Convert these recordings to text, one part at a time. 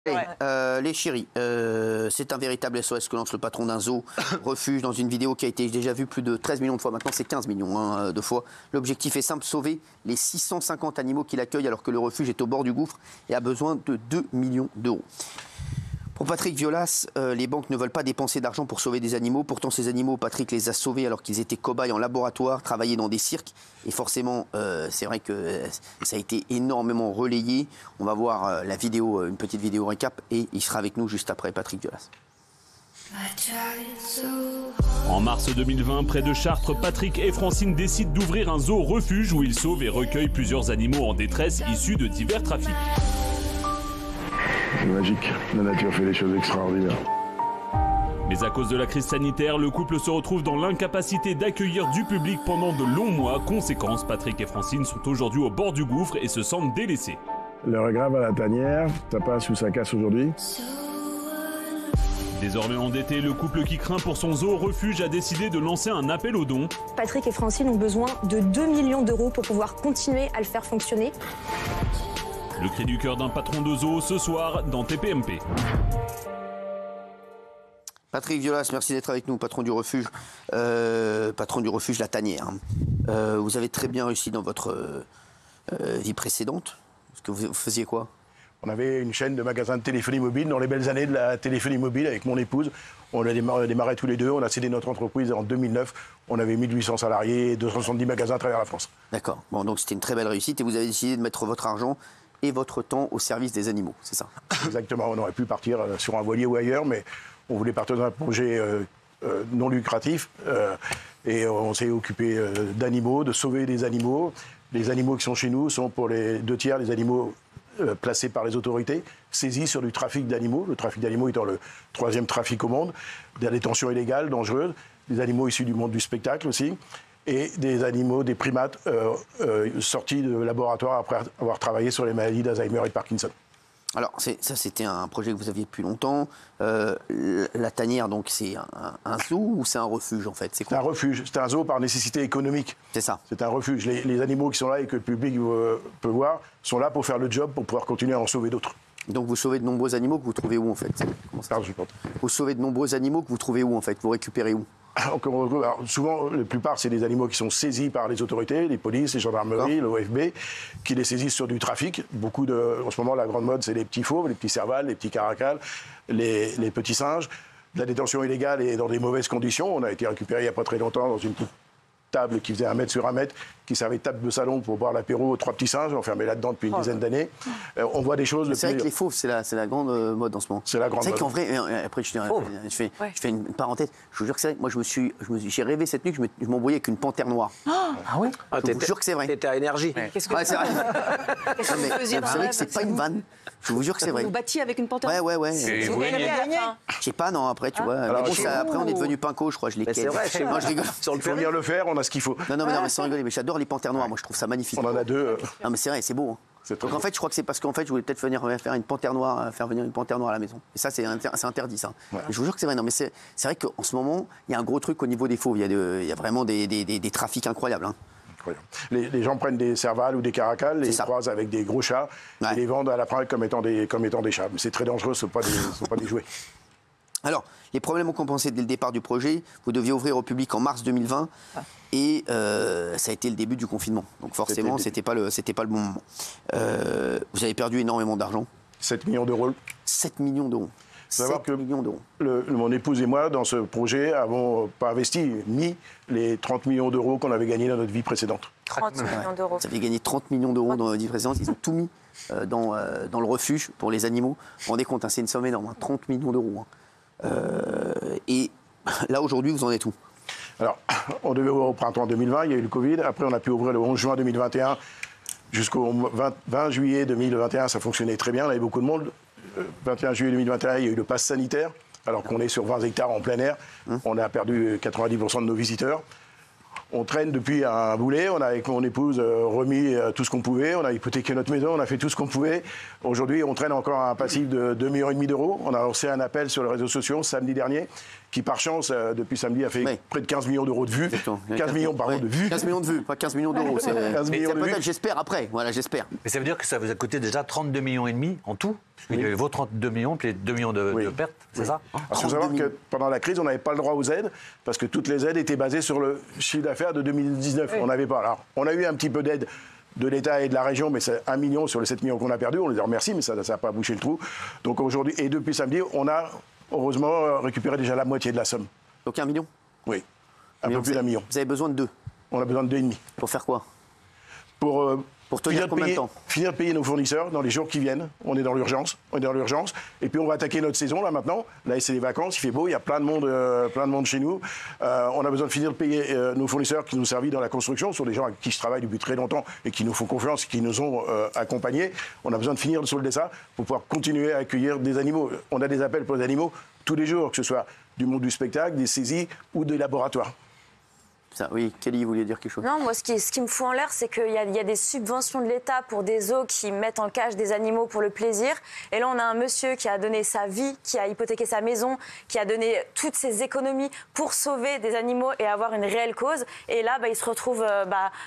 Les chéris, c'est un véritable SOS que lance le patron d'un zoo refuge dans une vidéo qui a été déjà vue plus de 13 millions de fois. Maintenant, c'est 15 millions de fois. L'objectif est simple, sauver les 650 animaux qu'il accueille alors que le refuge est au bord du gouffre et a besoin de 2 millions d'euros. Pour Patrick Violas, les banques ne veulent pas dépenser d'argent pour sauver des animaux. Pourtant, ces animaux, Patrick les a sauvés alors qu'ils étaient cobayes en laboratoire, travaillaient dans des cirques. Et forcément, c'est vrai que ça a été énormément relayé. On va voir la vidéo, une petite vidéo récap, et il sera avec nous juste après, Patrick Violas. En mars 2020, près de Chartres, Patrick et Francine décident d'ouvrir un zoo refuge où ils sauvent et recueillent plusieurs animaux en détresse issus de divers trafics. C'est magique, la nature fait des choses extraordinaires. Mais à cause de la crise sanitaire, le couple se retrouve dans l'incapacité d'accueillir du public pendant de longs mois. Conséquence, Patrick et Francine sont aujourd'hui au bord du gouffre et se sentent délaissés. L'heure est grave à la tanière, ça passe ou ça casse aujourd'hui. Désormais endetté, le couple qui craint pour son zoo refuge a décidé de lancer un appel aux dons. Patrick et Francine ont besoin de 2 millions d'euros pour pouvoir continuer à le faire fonctionner. Le cri du cœur d'un patron de zoo ce soir dans TPMP. Patrick Violas, merci d'être avec nous, patron du refuge La Tanière. Vous avez très bien réussi dans votre vie précédente. Parce que vous faisiez quoi? On avait une chaîne de magasins de téléphonie mobile dans les belles années de la téléphonie mobile avec mon épouse. On a démarré tous les deux, on a cédé notre entreprise en 2009. On avait 1800 salariés, 270 magasins à travers la France. D'accord, bon, donc c'était une très belle réussite et vous avez décidé de mettre votre argent et votre temps au service des animaux, c'est ça? Exactement, on aurait pu partir sur un voilier ou ailleurs, mais on voulait partir dans un projet non lucratif et on s'est occupé d'animaux, de sauver des animaux. Les animaux qui sont chez nous sont pour les 2 tiers les animaux placés par les autorités, saisis sur du trafic d'animaux, le trafic d'animaux étant le 3e trafic au monde, de la détention illégale, dangereuse, des animaux issus du monde du spectacle aussi, et des animaux, des primates sortis de laboratoire après avoir travaillé sur les maladies d'Alzheimer et de Parkinson. Alors, ça, c'était un projet que vous aviez depuis longtemps. La Tanière, donc, c'est un zoo ou c'est un refuge, en fait? C'est quoi? C'est un refuge. C'est un zoo par nécessité économique. C'est ça. C'est un refuge. Les animaux qui sont là et que le public peut voir sont là pour faire le job, pour pouvoir continuer à en sauver d'autres. Donc, vous sauvez de nombreux animaux que vous trouvez où, en fait? Vous sauvez de nombreux animaux que vous trouvez où, en fait? Vous récupérez où? Alors, souvent, la plupart, c'est des animaux qui sont saisis par les autorités, les polices, les gendarmeries, l'OFB, qui les saisissent sur du trafic. En ce moment, la grande mode, c'est les petits fauves, les petits servals, les petits caracals, les petits singes. De la détention illégale et dans des mauvaises conditions. On a été récupéré il n'y a pas très longtemps dans une petite table qui faisait 1 mètre sur 1 mètre, qui servait de table de salon pour boire l'apéro aux 3 petits singes, enfermés là-dedans depuis une dizaine d'années. On voit des choses... C'est vrai que les fauves, c'est la grande mode en ce moment. C'est la grande mode. C'est vrai qu'en vrai, après je fais une parenthèse, je vous jure que c'est vrai, moi j'ai rêvé cette nuit que je m'embrouillais avec une panthère noire. Ah oui? Je vous jure que c'est vrai. T'étais à énergie. Qu'est-ce que c'est vrai. Qu'est-ce que vous faisiez dans C'est le vrai rêve? que c'est pas une vanne. Je vous jure que c'est vrai. Vous battiez avec une panthère? Ouais. Et vous gagnez. Je sais pas, non, après, tu vois. Alors, Mais bon, après, on est devenu pinko, je crois, je l'ai C'est vrai, chez Non, je rigole. Il faut venir le faire, on a ce qu'il faut. Non, mais sans rigoler, mais j'adore les panthères noires, moi, je trouve ça magnifique. On en a 2. Non, mais c'est vrai, c'est beau. Donc en fait, je crois que c'est parce qu'en fait, je voulais peut-être faire une panthère noire, faire venir une panthère noire à la maison. Et ça, c'est interdit, ça. Ouais. Mais je vous jure que c'est vrai. Non, mais c'est vrai qu'en ce moment, il y a un gros truc au niveau des fauves. Il y a vraiment des trafics incroyables. Hein. Les gens prennent des servals ou des caracals, les croisent avec des gros chats et les vendent à la fin comme étant des chats. Mais c'est très dangereux, ce ne sont pas des jouets. Alors, les problèmes ont compensé dès le départ du projet. Vous deviez ouvrir au public en mars 2020 et ça a été le début du confinement. Donc forcément, c'était pas le bon moment. Vous avez perdu énormément d'argent. 7 millions d'euros. 7 millions d'euros. Il faut savoir que mon épouse et moi, dans ce projet, n'avons pas mis les 30 millions d'euros qu'on avait gagnés dans notre vie précédente. 30 millions d'euros. Vous avez gagné 30 millions d'euros dans votre vie précédente. Ils ont tout mis dans le refuge pour les animaux. Vous vous rendez compte, hein, c'est une somme énorme, hein, 30 millions d'euros. Hein. Et là, aujourd'hui, vous en êtes où? Alors, on devait ouvrir au printemps 2020, il y a eu le Covid. Après, on a pu ouvrir le 11 juin 2021 jusqu'au 20 juillet 2021. Ça fonctionnait très bien, on avait beaucoup de monde. 21 juillet 2021, il y a eu le pass sanitaire, alors qu'on est sur 20 hectares en plein air. On a perdu 90% de nos visiteurs. On traîne depuis un boulet. On a, avec mon épouse, remis tout ce qu'on pouvait. On a hypothéqué notre maison. On a fait tout ce qu'on pouvait. Aujourd'hui, on traîne encore un passif de 2,5 millions d'euros. On a lancé un appel sur les réseaux sociaux samedi dernier, qui par chance, depuis samedi, a fait près de 15 millions d'euros de vues. 15 millions, pardon, de vues. 15 millions de vues, pas 15 millions d'euros. 15 millions de vues. J'espère après. Voilà, j'espère. Mais ça veut dire que ça vous a coûté déjà 32,5 millions en tout. Il y avait vos 32 millions, puis les 2 millions de pertes, c'est ça? Il faut savoir que pendant la crise, on n'avait pas le droit aux aides, parce que toutes les aides étaient basées sur le chiffre d'affaires de 2019. On n'avait pas. Alors, on a eu un petit peu d'aide de l'État et de la région, mais c'est 1 million sur les 7 millions qu'on a perdus. On les remercie, mais ça n'a pas bouché le trou. Donc aujourd'hui, et depuis samedi, on a heureusement récupéré déjà la moitié de la somme. Donc 1 million? Oui, un peu plus d'1 million. Vous avez besoin de 2? On a besoin de 2,5. Pour faire quoi? Pour tenir combien de temps? Finir de payer nos fournisseurs dans les jours qui viennent. On est dans l'urgence. Et puis on va attaquer notre saison là maintenant. Là c'est les vacances, il fait beau, il y a plein de monde chez nous. On a besoin de finir de payer nos fournisseurs qui nous servent dans la construction. Ce sont des gens avec qui je travaille depuis très longtemps et qui nous font confiance, qui nous ont accompagnés. On a besoin de finir de solder ça pour pouvoir continuer à accueillir des animaux. On a des appels pour les animaux tous les jours, que ce soit du monde du spectacle, des saisies ou des laboratoires. Ça, oui, Kelly voulait dire quelque chose. Non, moi, ce qui me fout en l'air, c'est qu'il y a des subventions de l'État pour des zoos qui mettent en cage des animaux pour le plaisir. Et là, on a un monsieur qui a donné sa vie, qui a hypothéqué sa maison, qui a donné toutes ses économies pour sauver des animaux et avoir une réelle cause. Et là, il se retrouve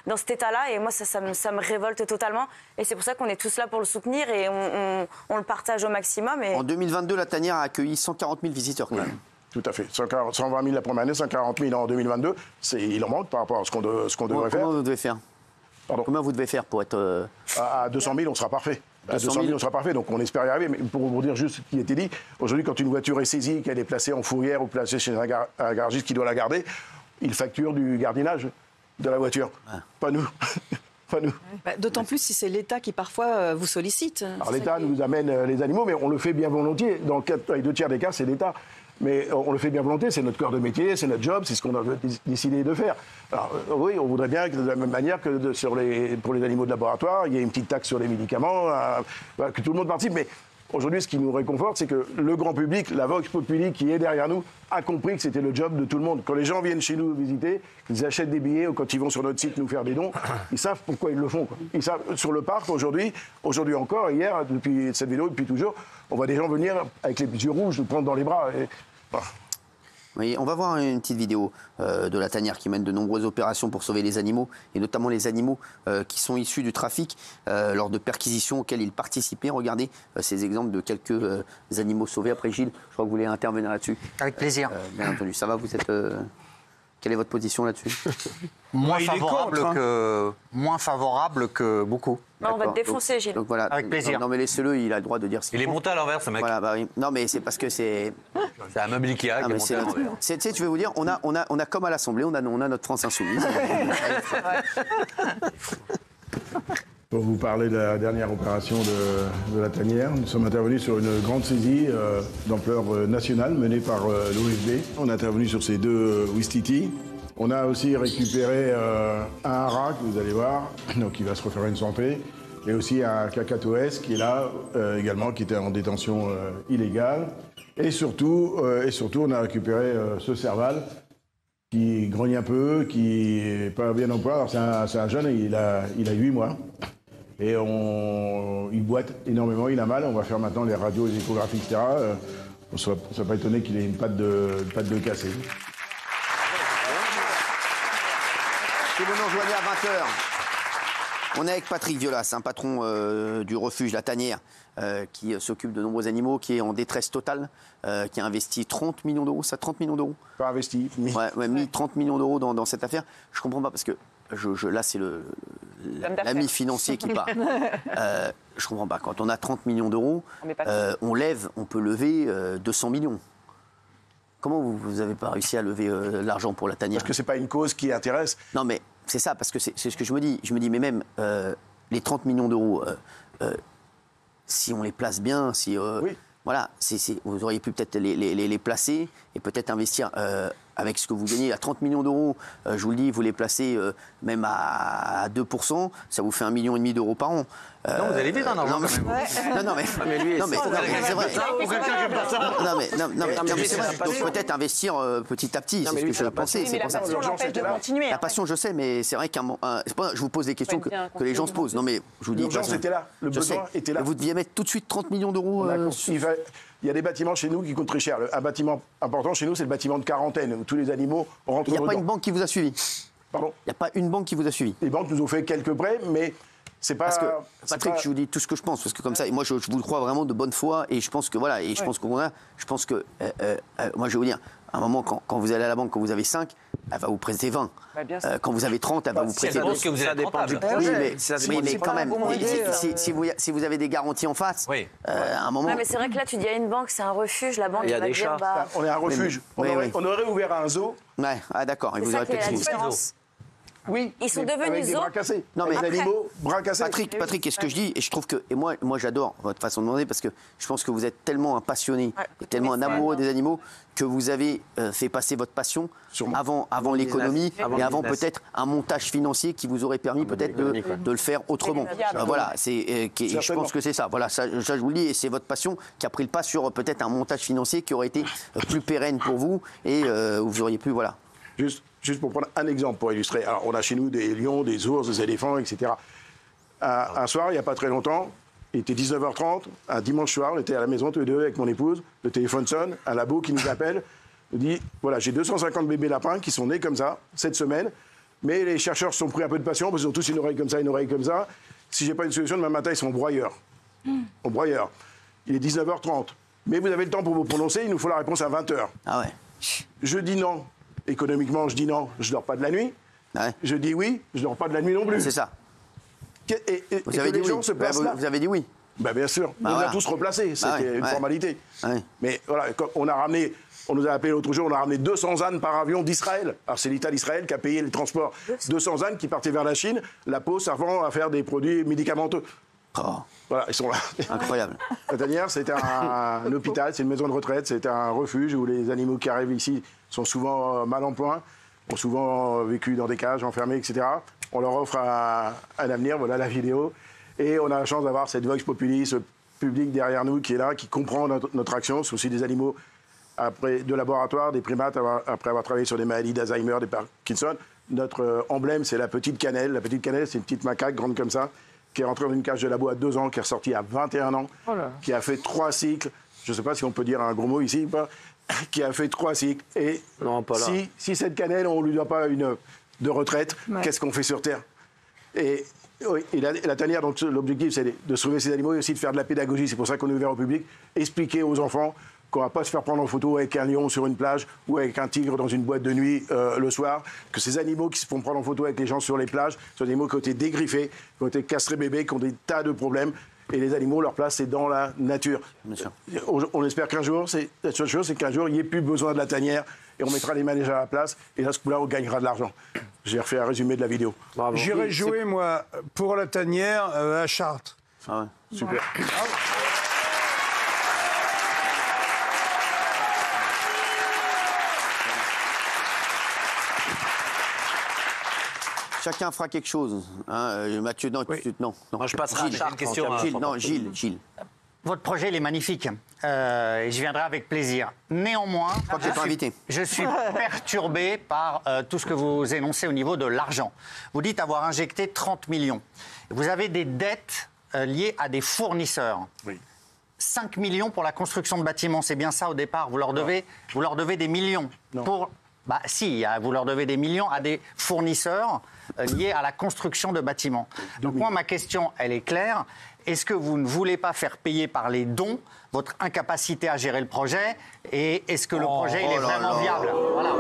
dans cet état-là. Et moi, ça me révolte totalement. Et c'est pour ça qu'on est tous là pour le soutenir et on le partage au maximum. Et... En 2022, la tanière a accueilli 140 000 visiteurs quand même. Tout à fait. 120 000 la première année, 140 000 en 2022. Il en manque par rapport à ce qu'on devrait faire. Comment vous devez faire? Pardon? Comment vous devez faire pour être... À 200 000, on sera parfait. À 200 000, on sera parfait. Donc on espère y arriver. Mais pour vous dire juste ce qui était dit, aujourd'hui, quand une voiture est saisie, qu'elle est placée en fourrière ou placée chez un garagiste qui doit la garder, il facture du gardiennage de la voiture. Ah. Pas nous. Pas nous. D'autant plus si c'est l'État qui parfois vous sollicite. Alors l'État nous amène les animaux, mais on le fait bien volontiers. Dans les 2 tiers des cas, c'est l'État. Mais on le fait bien volontiers, c'est notre cœur de métier, c'est notre job, c'est ce qu'on a décidé de faire. Alors oui, on voudrait bien que de la même manière que pour les animaux de laboratoire, il y ait une petite taxe sur les médicaments, que tout le monde participe. Mais aujourd'hui, ce qui nous réconforte, c'est que le grand public, la Vox Populi qui est derrière nous, a compris que c'était le job de tout le monde. Quand les gens viennent chez nous visiter, qu'ils achètent des billets ou quand ils vont sur notre site nous faire des dons, ils savent pourquoi ils le font. Ils savent, sur le parc, aujourd'hui encore, hier, depuis cette vidéo, depuis toujours, on voit des gens venir avec les yeux rouges, nous prendre dans les bras. Et, voilà. Oui, on va voir une petite vidéo de la tanière qui mène de nombreuses opérations pour sauver les animaux, et notamment les animaux qui sont issus du trafic lors de perquisitions auxquelles ils participaient. Regardez ces exemples de quelques animaux sauvés. Après, Gilles, je crois que vous voulez intervenir là-dessus. Avec plaisir. Bien entendu. Ça va, vous êtes... Quelle est votre position là-dessus? Moins favorable que beaucoup. On va te défoncer, Gilles. Donc voilà. Avec plaisir. Non mais laissez-le, il a le droit de dire ce qu'il Il est monté à l'envers, ce mec. Voilà, bah oui. Non mais c'est parce que c'est... C'est un meuble Ikea qui est monté à l'envers. Tu sais, tu veux vous dire, on a comme à l'Assemblée, on a notre France insoumise. Pour vous parler de la dernière opération de la tanière, nous sommes intervenus sur une grande saisie d'ampleur nationale menée par l'OFB. On est intervenu sur ces 2 Ouistiti. On a aussi récupéré un haras, que vous allez voir, donc qui va se refaire une santé, et aussi un cacatoès qui est là également, qui était en détention illégale. Et surtout, on a récupéré ce serval qui grogne un peu, qui n'est pas bien en poids. Alors c'est un jeune, il a 8 mois. Et il boite énormément, il a mal. On va faire maintenant les radios, les échographies, etc. On ne soit pas étonné qu'il ait une patte de cassée. Si vous nous rejoignez à 20h, on est avec Patrick Violas, un patron du refuge La Tanière, qui s'occupe de nombreux animaux, qui est en détresse totale, qui a investi 30 millions d'euros, ça 30 millions d'euros? Pas investi. Mis 30 millions d'euros dans cette affaire. Je ne comprends pas, parce que là, c'est l'ami financier qui parle. Je ne comprends pas. Quand on a 30 millions d'euros, on peut lever 200 millions. Comment vous n'avez pas réussi à lever l'argent pour la tanière? Parce que ce n'est pas une cause qui intéresse. Non, mais c'est ça, parce que c'est ce que je me dis. Je me dis, mais même les 30 millions d'euros, si on les place bien, si... oui. Voilà, vous auriez pu peut-être les placer et peut-être investir avec ce que vous gagnez à 30 millions d'euros, je vous le dis, vous les placez même à 2%, ça vous fait 1,5 million d'euros par an. Non, vous allez vite en argent, quand même. Non, mais c'est vrai. Non, mais c'est vrai. Donc peut-être investir petit à petit, c'est ce que je pensais. C'est pour ça. La passion, je sais, mais c'est vrai je vous pose des questions que les gens se posent. Non, mais je vous dis. L'urgence était là, le besoin était là. Vous deviez mettre tout de suite 30 millions d'euros. Il y a des bâtiments chez nous qui coûtent très cher. Un bâtiment important chez nous, c'est le bâtiment de quarantaine, où tous les animaux rentrent dedans. Il n'y a pas une banque qui vous a suivi. Pardon ? Il n'y a pas une banque qui vous a suivi. Les banques nous ont fait quelques prêts, mais c'est pas... Parce que, Patrick, je vous dis tout ce que je pense, parce que comme ça, moi je vous le crois vraiment de bonne foi, et je pense que voilà, et je pense moi je vais vous dire, à un moment, quand vous allez à la banque, quand vous avez 5, elle va vous prêter 20. Quand vous avez 30, elle va vous prêter 2. Que vous êtes rentable. Oui, mais quand même, si vous avez des garanties en face, à un moment... Ouais, mais c'est vrai que là, tu dis à une banque, c'est un refuge, la banque va dire... On est un refuge. On aurait ouvert un zoo. Ouais, d'accord, il vous aurait peut-être dit. Oui, ils sont devenus zoo. Bras cassés. Non, mais les animaux, bras cassés. Patrick, qu'est-ce que je dis ? Et je trouve que, et moi j'adore votre façon de demander parce que je pense que vous êtes tellement un passionné, et tellement un amoureux des animaux que vous avez fait passer votre passion avant l'économie et avant peut-être un montage financier qui vous aurait permis peut-être de le faire autrement. Voilà, je pense que c'est ça. Voilà, ça je vous le dis, et c'est votre passion qui a pris le pas sur peut-être un montage financier qui aurait été plus pérenne pour vous et où vous auriez pu, voilà. Juste pour prendre un exemple pour illustrer. Alors, on a chez nous des lions, des ours, des éléphants, etc. Un soir, il n'y a pas très longtemps, il était 19h30, un dimanche soir, on était à la maison tous les deux avec mon épouse, le téléphone sonne, un labo qui nous appelle, nous dit, voilà, j'ai 250 bébés lapins qui sont nés comme ça, cette semaine, mais les chercheurs se sont pris un peu de passion, parce qu'ils ont tous une oreille comme ça, une oreille comme ça. Si j'ai pas une solution, demain matin, ils sont au broyeur. Au broyeur. Il est 19h30. Mais vous avez le temps pour vous prononcer, il nous faut la réponse à 20h. Ah ouais. Je dis non. Économiquement, je dis non, je dors pas de la nuit. Ouais. Je dis oui, je dors pas de la nuit non plus. C'est ça. Vous avez dit oui. Se placent là. Vous avez dit oui. Ben bien sûr. On nous a tous replacés. C'était une formalité. Ouais. Mais voilà, on nous a appelé l'autre jour, on a ramené 200 ânes par avion d'Israël. Alors c'est l'État d'Israël qui a payé le transport. 200 ânes qui partaient vers la Chine, la peau servant à faire des produits médicamenteux. Oh. Voilà, ils sont là. Incroyable. La tanière, c'était un hôpital, c'est une maison de retraite, c'était un refuge où les animaux qui arrivent ici sont souvent mal en point, ont souvent vécu dans des cages, enfermés, etc. On leur offre un avenir, voilà la vidéo. Et on a la chance d'avoir cette Vox Populi, ce public derrière nous qui est là, qui comprend notre action. C'est aussi des animaux de laboratoire, des primates, après avoir travaillé sur des maladies d'Alzheimer, des Parkinson. Notre emblème, c'est la petite cannelle. La petite cannelle, c'est une petite macaque grande comme ça, qui est rentrée dans une cage de labo à 2 ans, qui est ressortie à 21 ans, qui a fait 3 cycles. Je ne sais pas si on peut dire un gros mot ici ou pas. Qui a fait 3 cycles. Et non, pas là. Si cette cannelle, on ne lui doit pas une de retraite, qu'est-ce qu'on fait sur Terre ? Et la tanière, donc l'objectif, c'est de sauver ces animaux et aussi de faire de la pédagogie. C'est pour ça qu'on est ouvert au public. Expliquer aux enfants qu'on ne va pas se faire prendre en photo avec un lion sur une plage ou avec un tigre dans une boîte de nuit le soir. Que ces animaux qui se font prendre en photo avec les gens sur les plages sont des animaux qui ont été dégriffés, qui ont été castrés bébés, qui ont des tas de problèmes. Et les animaux, leur place, c'est dans la nature. On espère qu'un jour, la seule chose, c'est qu'un jour, il n'y ait plus besoin de la tanière et on mettra les manèges à la place. Et là, ce coup-là, on gagnera de l'argent. J'ai refait un résumé de la vidéo. J'irai jouer, moi, pour la tanière à Chartres. Ah ouais. Super. Chacun fera quelque chose. Hein. Mathieu, non, non. Moi, je passerai à une question. Gilles. Votre projet, il est magnifique. Et je viendrai avec plaisir. Néanmoins, je suis perturbé par tout ce que vous énoncez au niveau de l'argent. Vous dites avoir injecté 30 millions. Vous avez des dettes liées à des fournisseurs. Oui. 5 millions pour la construction de bâtiments, c'est bien ça au départ. Vous leur devez des millions. Non. Vous leur devez des millions à des fournisseurs liés à la construction de bâtiments. Donc moi, ma question, elle est claire. Est-ce que vous ne voulez pas faire payer par les dons votre incapacité à gérer le projet? Et est-ce que le projet il est vraiment viable? Voilà.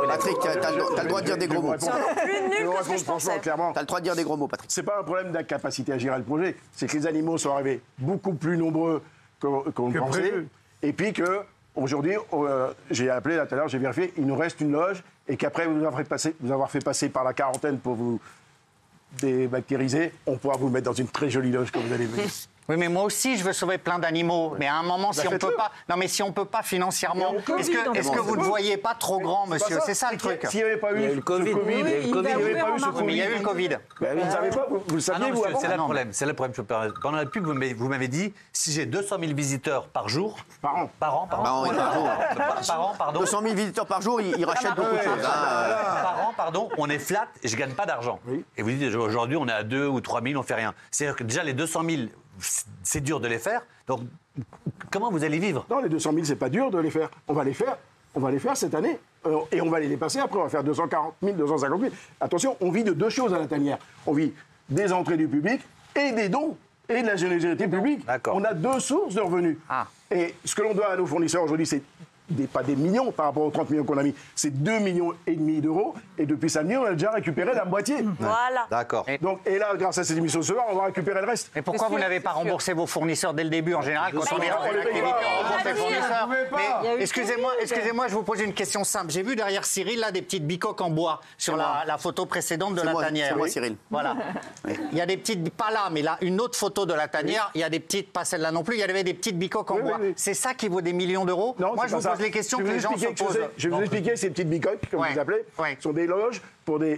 Patrick, t'as le droit de dire des gros mots. Franchement, clairement. T'as le droit de dire des gros mots, Patrick. C'est pas un problème d'incapacité à gérer le projet. C'est que les animaux sont arrivés beaucoup plus nombreux qu'on le pensait. Et puis qu'aujourd'hui, j'ai appelé là tout à l'heure, j'ai vérifié, il nous reste une loge et qu'après vous avoir fait passer par la quarantaine pour vous débactériser, on pourra vous mettre dans une très jolie loge comme vous allez venir. Oui, mais moi aussi, je veux sauver plein d'animaux. Mais à un moment, si on peut pas, non, mais si on peut pas financièrement, est-ce que vous ne voyez pas trop grand, monsieur? C'est ça le truc. S'il n'y avait pas eu le Covid, il y a eu le Covid, Mais il y a eu le Covid. Vous ne savez pas, vous le saviez, vous, avant? C'est là le problème. C'est le problème. Je me permets. Pendant la pub, vous m'avez dit si j'ai 200 000 visiteurs par jour. Par an. Par an, pardon. 200 000 visiteurs par jour, ils rachètent beaucoup de choses. Par an, pardon, on est flat et je gagne pas d'argent. Et vous dites aujourd'hui, on est à 2 ou 3 000, on fait rien. C'est-à-dire que déjà les 200 000, c'est dur de les faire. Donc, comment vous allez vivre? Non, les 200 000, c'est pas dur de les faire. On va les faire cette année. Et on va les dépasser. Après, on va faire 240 000, 250 000. Attention, on vit de deux choses à la tanière. On vit des entrées du public et des dons et de la générosité publique. On a deux sources de revenus. Et ce que l'on doit à nos fournisseurs aujourd'hui, c'est pas des millions par rapport aux 30 millions qu'on a mis, c'est 2,5 millions d'euros. Et depuis samedi, on a déjà récupéré la moitié. Voilà. D'accord. Et là, grâce à cette émission ce soir, on va récupérer le reste. Mais pourquoi vous n'avez pas remboursé vos fournisseurs dès le début? En général, quand on est dans une activité, on rembourse les fournisseurs. Mais excusez-moi, je vous pose une question simple. J'ai vu derrière Cyril là des petites bicoques en bois sur la photo précédente de la tanière. C'est moi, Cyril. Voilà. Il y a des petites, pas là, mais là, une autre photo de la tanière. Il y a des petites, pas celle-là non plus. Il y avait des petites bicoques en bois. C'est ça qui vaut des millions d'euros? Moi, je vous pose les questions que les gens se posent. Je vais vous expliquer ces petites bicoques, comme vous les appelez. Ce sont des loges,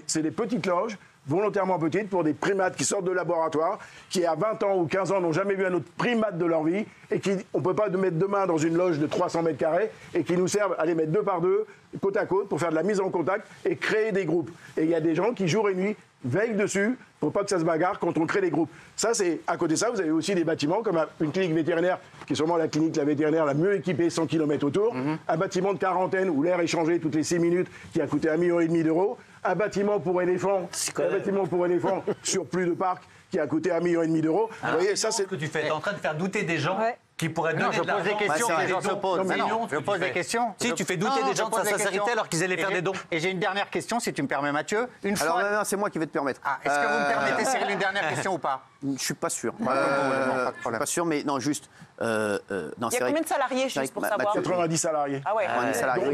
c'est des petites loges, volontairement petites, pour des primates qui sortent de laboratoire, qui à 20 ans ou 15 ans n'ont jamais vu un autre primate de leur vie, et on ne peut pas mettre demain dans une loge de 300 mètres carrés, et qui nous servent à les mettre 2 par 2, côte à côte, pour faire de la mise en contact et créer des groupes. Et il y a des gens qui, jour et nuit, veillent dessus pour pas que ça se bagarre quand on crée des groupes. Ça, c'est à côté de ça, vous avez aussi des bâtiments comme une clinique vétérinaire, qui est sûrement la clinique vétérinaire la mieux équipée, 100 km autour, un bâtiment de quarantaine où l'air est changé toutes les 6 minutes, qui a coûté 1,5 million d'euros, un bâtiment pour éléphants, sur plus de parcs, qui a coûté 1,5 million d'euros. Vous voyez, ça, c'est ce que tu fais. Tu es en train de faire douter des gens qui pourraient donner je pose des questions que les gens se posent. Je pose des questions. Si tu fais douter des gens de sa sincérité alors qu'ils allaient faire des dons. Et j'ai une dernière question, si tu me permets, Mathieu. Alors, non, c'est moi qui vais te permettre. Est-ce que vous me permettez, Cyril, une dernière question ou pas? Je suis pas sûr. Je suis pas sûr, mais non, juste. Il y a combien de salariés, juste pour savoir? 90 salariés. Ah ouais.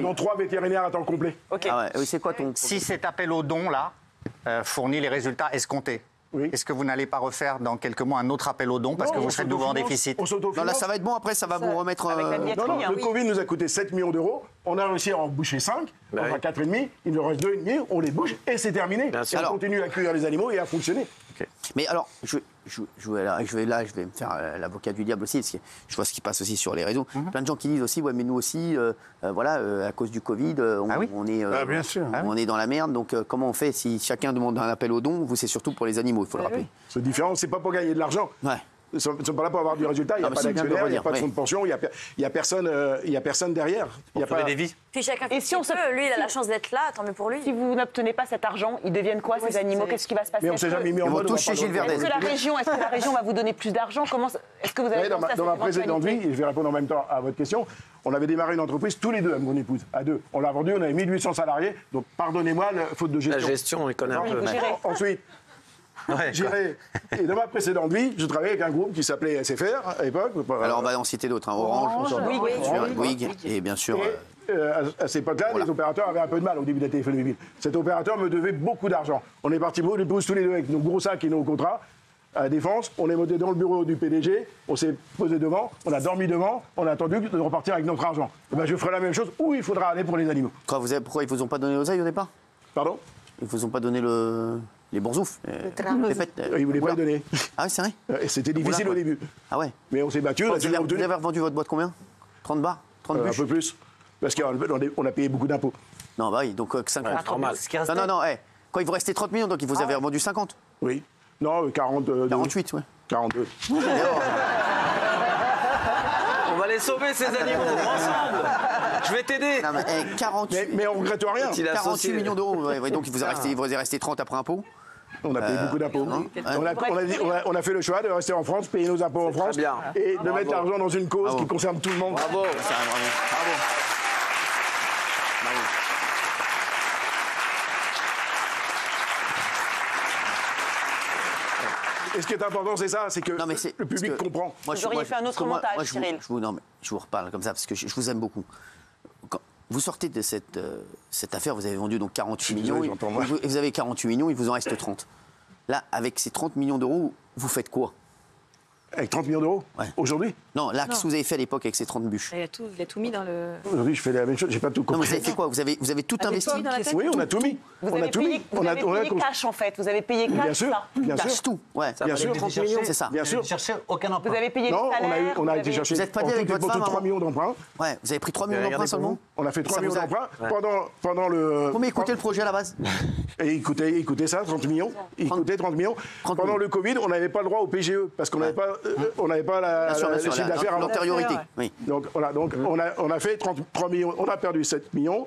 Dont 3 vétérinaires à temps complet. Oui, c'est quoi ton... Si cet appel aux dons, là, fournit les résultats escomptés, est-ce que vous n'allez pas refaire dans quelques mois un autre appel aux dons parce que vous serez de nouveau en déficit? Non, là, ça va être bon. Après, ça va vous remettre... Le Covid nous a coûté 7 millions d'euros. On a réussi à en boucher 5. On a 4,5. Il nous reste 2,5. On les bouche et c'est terminé. Et on continue à accueillir les animaux et à fonctionner. Mais alors, je vais me faire l'avocat du diable aussi, parce que je vois ce qui passe aussi sur les réseaux. Plein de gens qui disent aussi, ouais, mais nous aussi, à cause du Covid, on est dans la merde. Donc, comment on fait si chacun demande un appel aux dons? Vous, c'est surtout pour les animaux, il faut le rappeler. C'est différent, c'est pas pour gagner de l'argent. Ils ne sont pas là pour avoir du résultat, il n'y a pas d'actionnaire, il n'y a pas de fonds de pension, il n'y a personne derrière. Il y a pas des vies. Puis chacun fait ce qu'il peut. Lui, il a la chance d'être là, tant mieux pour lui. Si vous n'obtenez pas cet argent, ils deviennent quoi, ces animaux? Qu'est-ce qui va se passer? Mais on ne s'est jamais mis en mode... Ils vont tous chez Gilles Verdez. Est-ce que la région va vous donner plus d'argent? Est-ce que vous avez pensé à cette Dans ma précédente vie, éventualité? et je vais répondre en même temps à votre question, on avait démarré une entreprise tous les deux, avec mon épouse, à deux. On l'a vendue, on avait 1800 salariés, donc pardonnez-moi, faute de gestion. La gestion, on connaît un peu. Ensuite, et dans ma précédente vie, je travaillais avec un groupe qui s'appelait SFR à l'époque. Alors on va en citer d'autres, Orange, Bouygues, et bien sûr... À cette époque-là, les opérateurs avaient un peu de mal au début de la téléphonie mobile. Cet opérateur me devait beaucoup d'argent. On est parti, mon épouse, tous les deux avec nos gros sacs et nos contrats à la Défense. On est monté dans le bureau du PDG, on s'est posé devant, on a dormi devant, on a attendu de repartir avec notre argent. Et ben, je ferai la même chose où il faudra aller pour les animaux. Pourquoi ils vous ont pas donné l'oseille au départ? Pardon? Ils vous ont pas donné les boursoufs, Ils voulaient pas les donner. Ah oui, c'est vrai. Et c'était difficile au début. Ah ouais. Mais on s'est battu. Vous avez revendu votre boîte combien? 30 bars? 30 un peu plus. Parce qu'on a payé beaucoup d'impôts. Non, bah oui, donc 50. Normal. Non. Quand il vous restait 30 millions, donc vous avez revendu 50? Oui. Non, 48, ouais. 42. On va les sauver, ces animaux, ensemble. Je vais t'aider. Non, mais 48. Mais on regrette rien. 48 millions d'euros. Ouais, donc il vous est resté 30 après impôt. On a payé beaucoup d'impôts. On a fait le choix de rester en France, payer nos impôts en France et de mettre l'argent dans une cause qui concerne tout le monde. Bravo. Bravo. Et ce qui est important, c'est ça, c'est que le public comprend. Vous auriez fait un autre montage, Cyril. Je vous reparle comme ça, parce que je vous aime beaucoup. Quand vous sortez de cette affaire, vous avez vendu donc 48 millions. Et vous avez 48 millions, il vous en reste 30. Là, avec ces 30 millions d'euros, vous faites quoi? Avec 30 millions d'euros aujourd'hui? Non, là, qu'est-ce que vous avez fait à l'époque avec ces 30 bûches? Il a tout mis dans le... Aujourd'hui, je fais la même chose, j'ai pas tout Non, compris. vous avez fait quoi? Vous avez tout investi? Oui, on a tout mis. Vous On a avez tout payé, mis. vous avez payé cash en fait. Vous avez payé cash Bien sûr, ça. bien Cash sûr. tout, ouais. Bien sûr. 30 millions, c'est ça. Bien sûr. Chercher aucun emprunt. Vous avez payé Non, le salaire. on a vous été avez- chercher. Vous êtes pas dit en avec tout et votre pour tout femme, 3 avant? millions d'emprunts. Ouais, vous avez pris 3 millions d'emprunts seulement? On a fait 3 Ça millions vous a- d'emprunts pendant le. Combien coûtait le projet à la base? Et il coûtait ça, 30 millions. Il coûtait 30 millions. 30 Pendant millions. le Covid, on n'avait pas le droit au PGE parce qu'on n'avait pas, Bien sûr, le chiffre d'affaires avant. l'antériorité. Oui. Donc voilà, on a fait 33 millions, on a perdu 7 millions.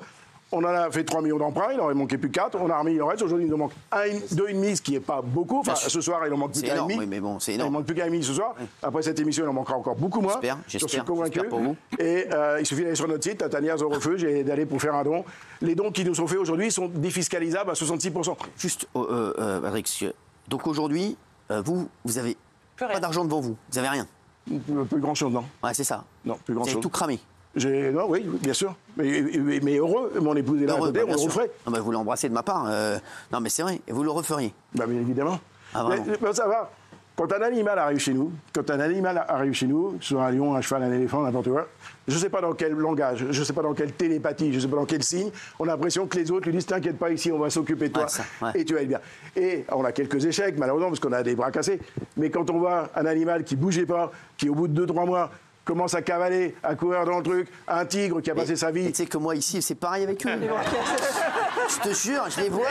On en a fait 3 millions d'emprunts, il en aurait manqué plus 4, on a remis le reste. Aujourd'hui, il nous manque 2,5, ce qui n'est pas beaucoup. Enfin, ce soir, il en manque plus C'est qu'un énorme, demi. oui, mais bon, c'est Il énorme. en manque plus qu'un demi ce soir. Après cette émission, il en manquera encore beaucoup moins. J'espère, J'en suis convaincu. j'espère pour vous. Et il suffit d'aller sur notre site, Tatania Zéro Refuge, et d'aller pour faire un don. Les dons qui nous sont faits aujourd'hui sont défiscalisables à 66%. Juste, Patrick, donc aujourd'hui, vous avez Plus rien. pas d'argent devant vous. Vous avez rien. Plus grand-chose, non. Ouais, c'est ça. Non, plus Vous avez grand-chose. tout cramé. Non, oui, bien sûr. Mais heureux, mon épouse est là à Heureux, côté, bah, on bien le sûr. referait. Non, mais vous l'embrassez de ma part. Non, mais c'est vrai. Et vous le referiez. Bah, bien évidemment. Ah, vraiment. Mais ça va. Quand un animal arrive chez nous, soit un lion, un cheval, un éléphant, n'importe quoi, je ne sais pas dans quel langage, je ne sais pas dans quelle télépathie, je ne sais pas dans quel signe, on a l'impression que les autres lui disent t'inquiète pas ici, on va s'occuper de toi Ouais, ça, ouais. et tu vas être bien. Et on a quelques échecs malheureusement parce qu'on a des bras cassés, mais quand on voit un animal qui bougeait pas, qui au bout de 2-3 mois commence à cavaler, à courir dans le truc, un tigre qui a passé sa vie. Tu sais que moi ici, c'est pareil avec eux. Je te jure, je les vois.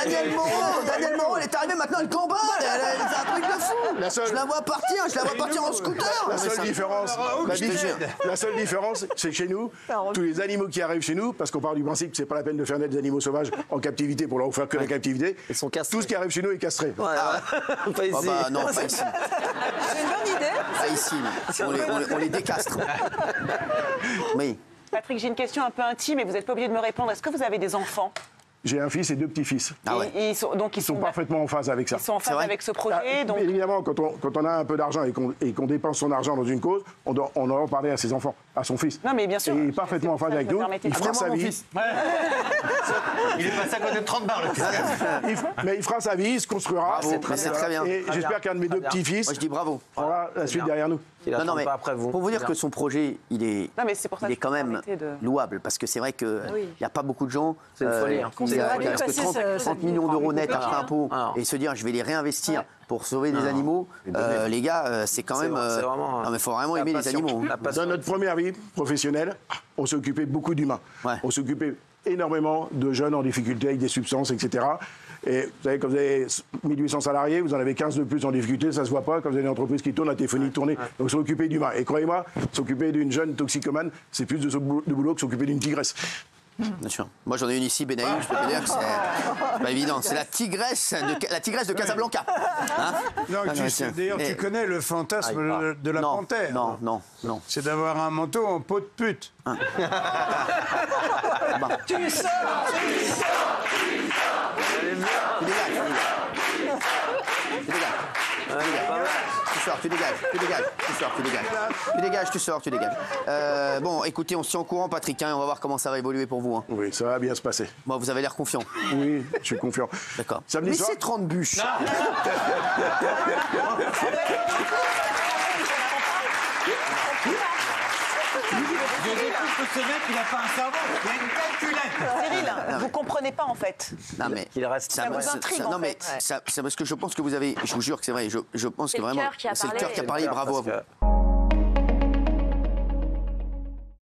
Daniel Moreau, elle est arrivée maintenant, elle combat. C'est un truc de fou. Je la vois partir en scooter. La seule différence, je te jure. la seule différence, c'est que chez nous, tous les animaux qui arrivent chez nous, parce qu'on part du principe que c'est pas la peine de faire naître des animaux sauvages en captivité pour leur offrir que la captivité, Ils sont castrés. tout ce qui arrive chez nous est castré. Pas ici. Ah bah non, pas ici. C'est une bonne idée. Pas ici. On les décastre. Oui. Patrick, j'ai une question un peu intime et vous n'êtes pas obligé de me répondre. Est-ce que vous avez des enfants? J'ai un fils et 2 petits-fils. Ah ouais. Ils sont Parfaitement en phase avec ça. Ils sont en phase vrai avec ce projet. Donc... Évidemment, quand on a un peu d'argent et qu'on dépense son argent dans une cause, on doit en parler à ses enfants, à son fils. Non, mais bien sûr. Et il est parfaitement en phase avec nous. Il fera sa vie. Il est passé à côté de 30 barres, le fils. Mais il fera sa vie, il se construira. Bravo, c'est très bien. Et j'espère qu'un de mes 2 petits-fils Moi, je dis bravo. fera la suite derrière nous. Il attend mais pas après vous. pour vous dire C'est que bien. son projet, il est pour ça que je quand peux même arrêter de- louable. Parce que c'est vrai qu'il n'y a pas beaucoup de gens C'est une folie, hein. qui C'est restent une folie. que 30 millions d'euros net après impôt Ah. et se dire je vais les réinvestir pour sauver des animaux. Les gars, c'est quand même. C'est vraiment. Non, mais il faut vraiment aimer les animaux. La passion. Dans notre première vie professionnelle, on s'est occupé beaucoup d'humains. Ouais. On s'est occupé énormément de jeunes en difficulté avec des substances, etc. Et vous savez, quand vous avez 1800 salariés, vous en avez 15 de plus en difficulté, ça se voit pas. Quand vous avez une entreprise qui tourne, la téléphonie tournée. Donc s'occuper d'humains. Et croyez-moi, s'occuper d'une jeune toxicomane, c'est plus de boulot que s'occuper d'une tigresse. Bien sûr. Moi, j'en ai une ici, Benaïm, je peux te dire que c'est pas évident. C'est la tigresse de Casablanca. Hein Non, Ah, tiens. d'ailleurs, tu connais le fantasme de la non, panthère. non. C'est d'avoir un manteau en peau de pute. Tu dégages. Bon, écoutez, on se tient au courant, Patrick, hein, on va voir comment ça va évoluer pour vous. Hein. Oui, ça va bien se passer. Bon, vous avez l'air confiant. Oui, je suis confiant. D'accord. Samedi Mais soir, c'est 30 bûches. Ce mec, il n'a pas un cerveau, il a une calculette. Cyril, vous comprenez pas en fait. Non, mais Qu'il reste. Ça vous intrigue, en non, mais fait. c'est parce que je pense que vous avez. Je vous jure que c'est vrai. Je pense C'est que le vraiment. cœur qui a C'est le parlé. cœur qui a parlé. Bravo à vous. Parce que-